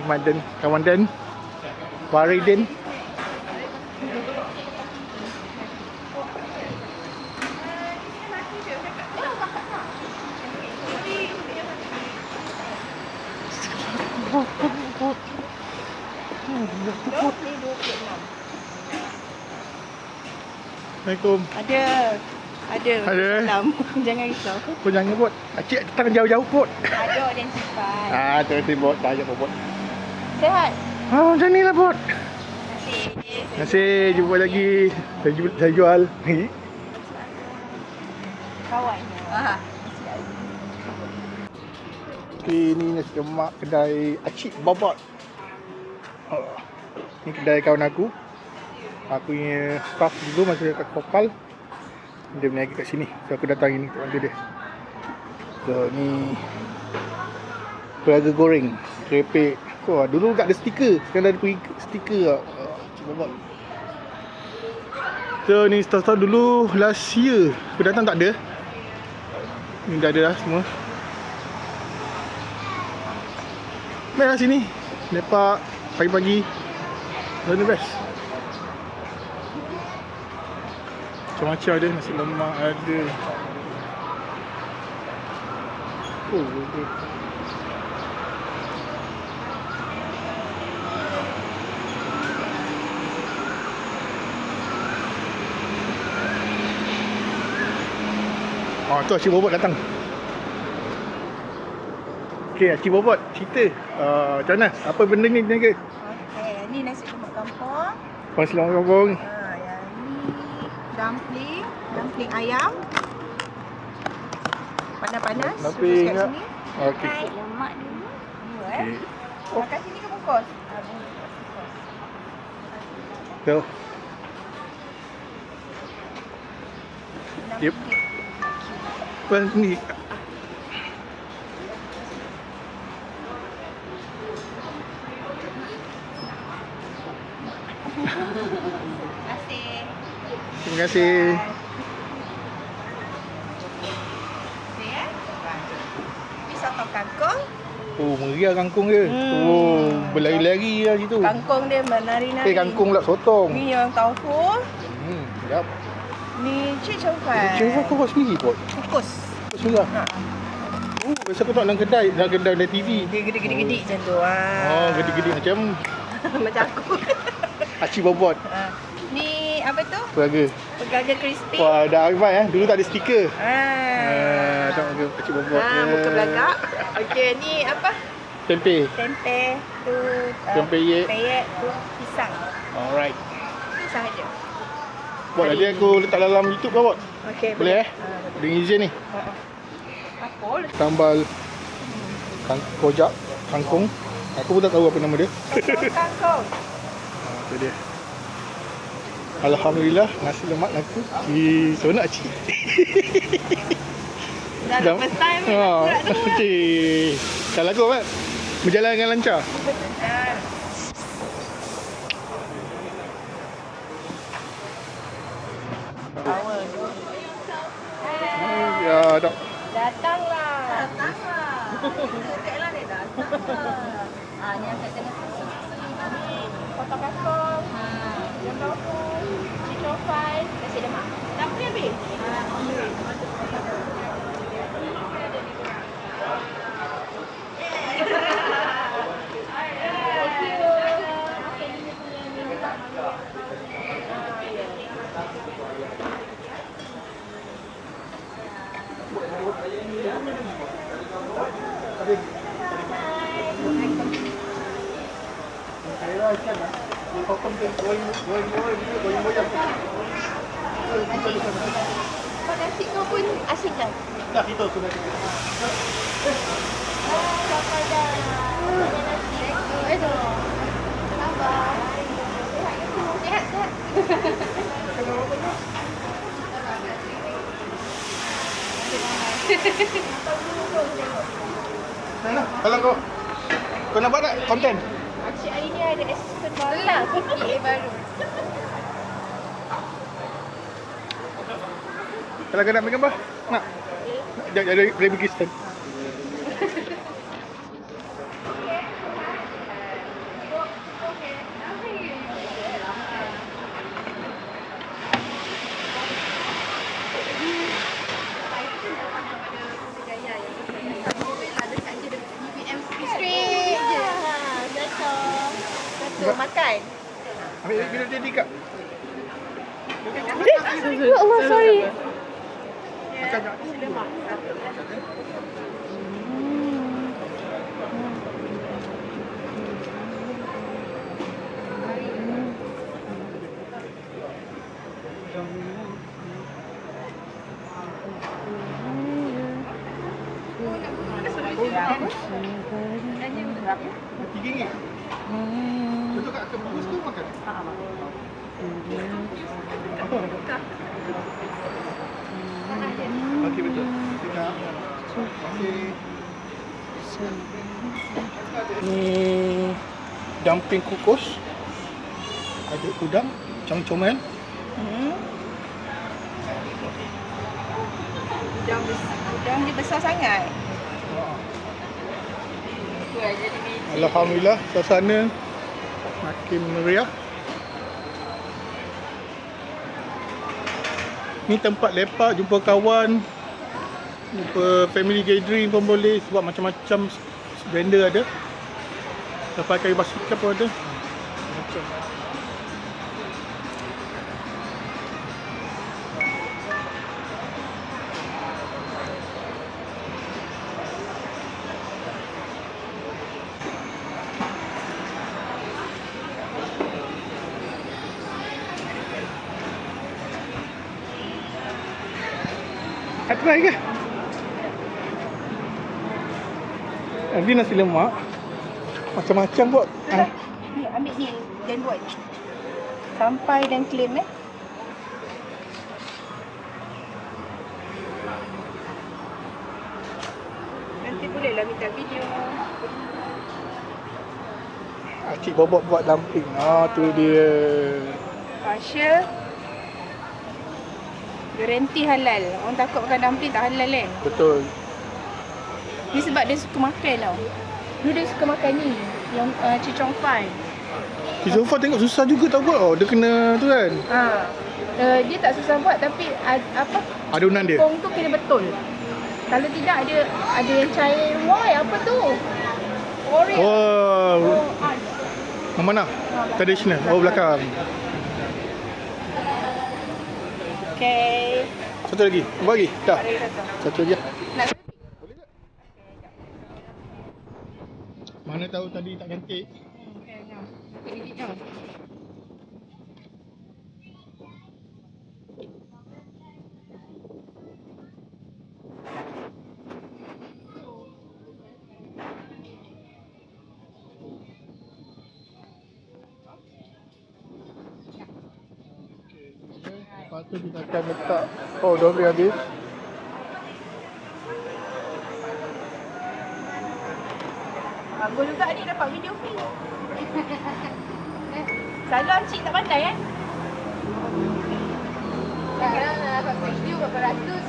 Mat Dan, kawan Dan, Waridin. Assalamualaikum. Ada. Salam. Jangan risau. Kau jangan bot. Acik datang jauh-jauh bot. Ada dan sifat. Terima bot. Dah ajak bot. Sehat. Macam ni lah bot. Terima Terima kasih. Jumpa lagi. Saya jual lagi. Kawan. Ini nasi lemak kedai Acik Babot. Ni kedai kawan aku. Aku punya staff dulu masa kat Kopal. Dia berniaga kat sini. So aku datang ini untuk bantu dia. So ni peraga goreng, kerepek. Dulu tak ada stiker. Sekarang dah ada stiker. Acik Babot. So ni staff dulu last year aku datang tak ada. Ni dah ada dah semua. Baik lah sini. Lepak pagi-pagi. Dah the best. Macam-macam ada. Nasi lemak ada. Okay. Tu Acik Bobot datang. Okey, Acik Bobot cerita macam mana? Apa benda ni niaga? Okey, ni nasi lemak kampung. Nasi lemak kampung. Yang ni dumpling ayam. Panas-panas. Dumpling kat sini. Okey. Lemak dulu. Okey. Makan sini ke bungkus? Tu. Yep. Apa ni? Terima kasih. Ni soto kangkung. Meriah kangkung dia. Berlari-lari lah situ. Kangkung dia menari-nari. Kangkung pula sotong. Ni yang tauhu. Sedap. Ni cik congfai. Cik kau buat sendiri buat? Kukus. Kukus juga? Biasa aku tengok dalam kedai TV. Dia gede-gede macam tu. Gede-gede macam Macam aku. Acik Bobot. Ni apa tu? Peraga crispy. Wah, dah advance dulu tak ada stiker. Tak muka Acik Bobot. muka belagak. Okey, ni apa? Tempe. Tu Peyek. tu pisang. Alright. Ni sahaja. Buat nanti aku letak dalam YouTube kau buat. Okey, Boleh Dengan izin ni. Apa? Tambal kojak kangkung. Aku pun tak tahu apa nama dia. Kangkung. Itu dia. Alhamdulillah nasi lemak laku. Seronok cik. Dah first time. Cik. Dah laku apa? Berjalan dengan lancar. Ya, dah. Datanglah. Sekejaplah dia datang. Ni angkat dengan potong kangkung. Yang tofu. Chicken fry. Nasi lemak. Dah boleh habis? Kau nasi kau pun asyik kan? Dah itu sudah. Sampai dah. Nasi. Sabar. Sihat. Kalau kau nak buat tak konten? Acik hari ni ada assistant baru. Lah, PPA baru. Kalau kau nak ambil gambar? Nak? Jadi pergi stand. Straight je. Cocok. Satu makan. Ambil bila jadi kak. Ya Allah, sorry. Makan tak? RM3. Betul kak, ke bungkus tu makan? Okey, betul. Tengah. Okey. Ni dumpling kukus. Ada udang, comel-comel. Udang dia besar sangat. Alhamdulillah, suasana makin meriah. Ni tempat lepak, jumpa kawan, jumpa family gathering pun boleh sebab macam-macam vendor ada. Lepas kayu basikal pun ada. Macam. Nak try ke? Ni nasi lemak. Macam-macam buat. Ni ambil ni dan buat. Sampai dan claim Nanti bolehlah minta video. Acik Bobot buat dumpling. Tu dia. Pasha garanti halal. Orang takut makan dumpling tak halal Betul. Ni sebab dia suka makan tau. Dia suka makan ni yang cicong fai. Kizofa tengok susah juga tak buat. Dia kena tu kan. Dia tak susah buat tapi apa Adunan dia. tepung tu kena betul. Kalau tidak ada yang cair. Why apa tu? Oreo. Yang mana? Traditional. Belakang. Okay. Satu lagi. Buat lagi? Dah. Satu lagi. Nak Boleh tak? Mana tahu tadi tak cantik. Lepas tu kita akan letak. Dah boleh habis. Bagus juga ni dapat video free. Selalu Encik tak pandai kan? Sekarang dapat video berapa ratus.